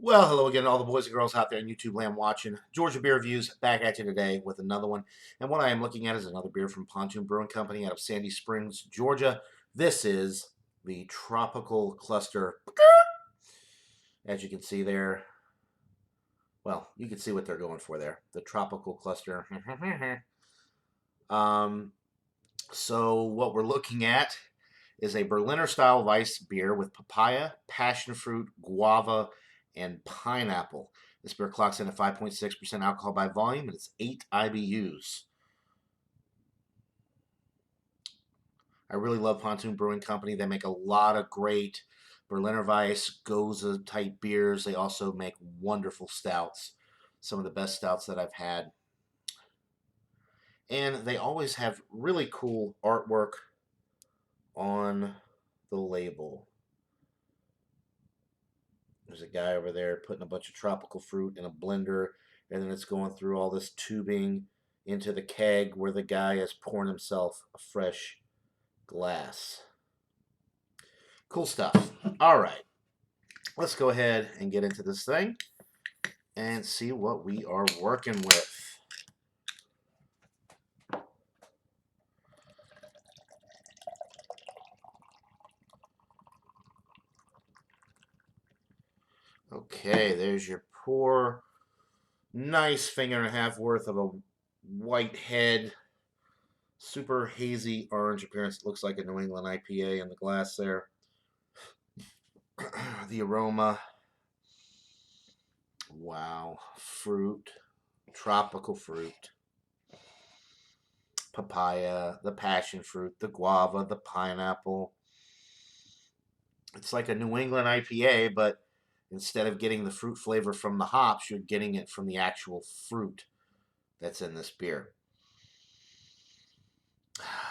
Well, hello again, all the boys and girls out there in YouTube land watching. Georgia Beer Reviews back at you today with another one. And what I am looking at is another beer from Pontoon Brewing Company out of Sandy Springs, Georgia. This is the Tropical Cluster. As you can see there, well, you can see what they're going for there. The Tropical Cluster. um, so what we're looking at is a Berliner style Weiss beer with papaya, passion fruit, guava, and pineapple. This beer clocks in at 5.6% alcohol by volume, and it's 8 IBUs. I really love Pontoon Brewing Company. They make a lot of great Berliner Weiss, Goza type beers. They also make wonderful stouts, some of the best stouts that I've had. And they always have really cool artwork on the label. There's a guy over there putting a bunch of tropical fruit in a blender, and then it's going through all this tubing into the keg where the guy is pouring himself a fresh glass. Cool stuff. All right, let's go ahead and get into this thing and see what we are working with. Okay, there's your pour. Nice finger and a half worth of a white head. Super hazy orange appearance. It looks like a New England IPA in the glass there. The aroma. Wow. Fruit. Tropical fruit. Papaya. The passion fruit. The guava. The pineapple. It's like a New England IPA, but instead of getting the fruit flavor from the hops, you're getting it from the actual fruit that's in this beer.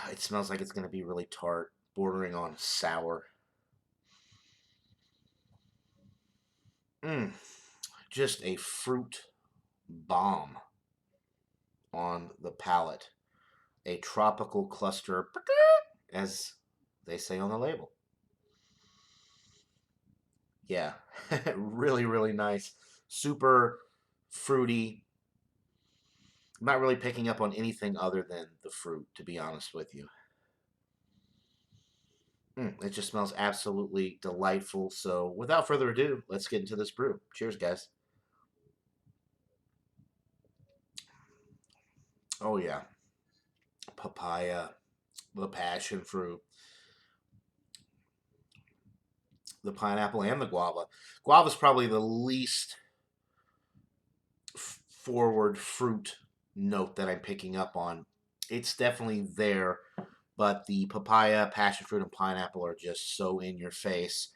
It smells like it's going to be really tart, bordering on sour. Just a fruit bomb on the palate. A tropical cluster, as they say on the label. Yeah, really, really nice. Super fruity. I'm not really picking up on anything other than the fruit, to be honest with you. It just smells absolutely delightful. So without further ado, let's get into this brew. Cheers, guys. Oh, yeah. Papaya, the passion fruit, the pineapple, and the guava. Guava is probably the least forward fruit note that I'm picking up on. It's definitely there, but the papaya, passion fruit, and pineapple are just so in your face.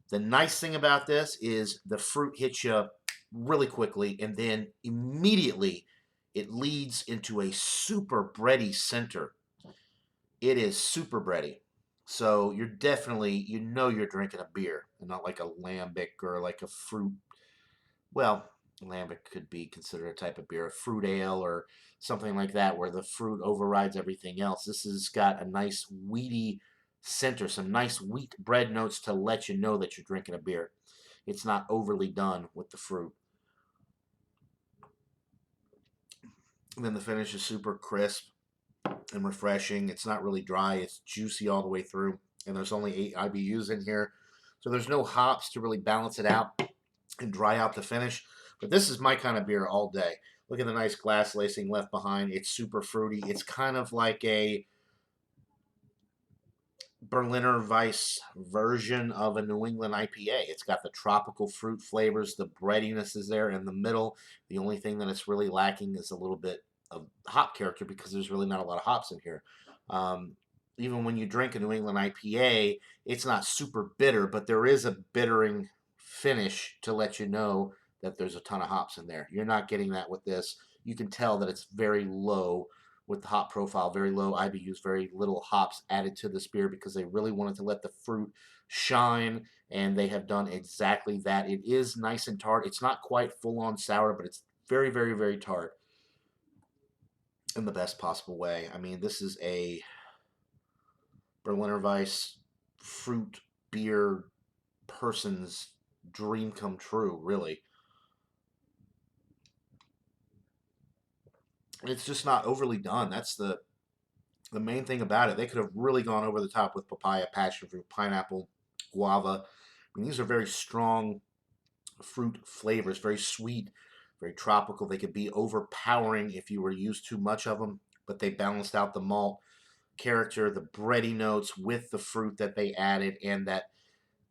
The nice thing about this is the fruit hits you really quickly, and then immediately it leads into a super bready center. It is super bready. So you're definitely, you're drinking a beer and not like a lambic or like a fruit. Well, lambic could be considered a type of beer, a fruit ale or something like that where the fruit overrides everything else. This has got a nice wheaty center, some nice wheat bread notes to let you know that you're drinking a beer. It's not overly done with the fruit. And then the finish is super crisp and refreshing. It's not really dry. It's juicy all the way through. And there's only 8 IBUs in here. So there's no hops to really balance it out and dry out the finish. But this is my kind of beer all day. Look at the nice glass lacing left behind. It's super fruity. It's kind of like a Berliner Weiss version of a New England IPA. It's got the tropical fruit flavors. The breadiness is there in the middle. The only thing that it's really lacking is a little bit of hop character because there's really not a lot of hops in here. Even when you drink a New England IPA, it's not super bitter, but there is a bittering finish to let you know that there's a ton of hops in there. You're not getting that with this. You can tell that it's very low with the hop profile, very low IBUs, very little hops added to this beer because they really wanted to let the fruit shine, and they have done exactly that. It is nice and tart. It's not quite full-on sour, but it's very, very, very tart in the best possible way. I mean, this is a Berliner Weiss fruit beer person's dream come true, really. And it's just not overly done. That's the main thing about it. They could have really gone over the top with papaya, passion fruit, pineapple, guava. I mean, these are very strong fruit flavors, very sweet, very tropical. They could be overpowering if you were used too much of them, but they balanced out the malt character, the bready notes with the fruit that they added, and that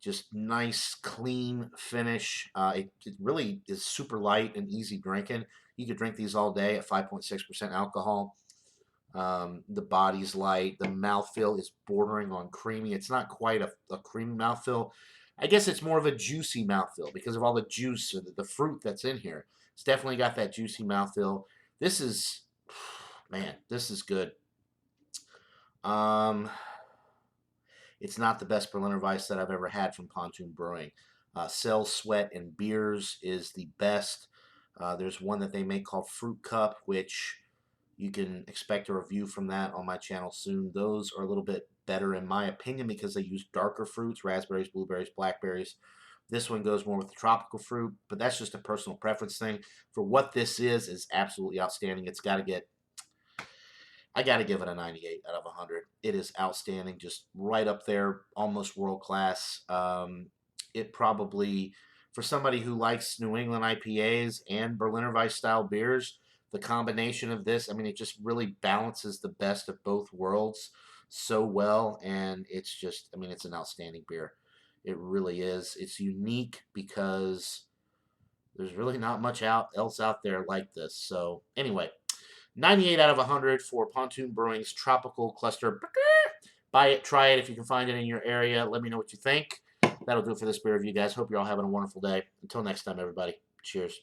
just nice, clean finish. It really is super light and easy drinking. You could drink these all day at 5.6% alcohol. The body's light. The mouthfeel is bordering on creamy. It's not quite a creamy mouthfeel. I guess it's more of a juicy mouthfeel because of all the juice or the fruit that's in here. It's definitely got that juicy mouthfeel. This is, man, this is good. Um, it's not the best Berliner Weiss that I've ever had from Pontoon Brewing. Cell Sweat and Beers is the best. There's one that they make called Fruit Cup, which you can expect a review from that on my channel soon. Those are a little bit better in my opinion because they use darker fruits, raspberries, blueberries, blackberries. This one goes more with the tropical fruit, but that's just a personal preference thing. For what this is absolutely outstanding. I got to give it a 98 out of 100. It is outstanding, just right up there, almost world class. It probably, for somebody who likes New England IPAs and Berliner Weiss style beers, the combination of this, I mean, it just really balances the best of both worlds so well. And it's just, I mean, it's an outstanding beer. It really is. It's unique because there's really not much else out there like this. So, anyway, 98 out of 100 for Pontoon Brewing's Tropical Cluster. Buy it, try it if you can find it in your area. Let me know what you think. That'll do it for this beer review, guys. Hope you're all having a wonderful day. Until next time, everybody. Cheers.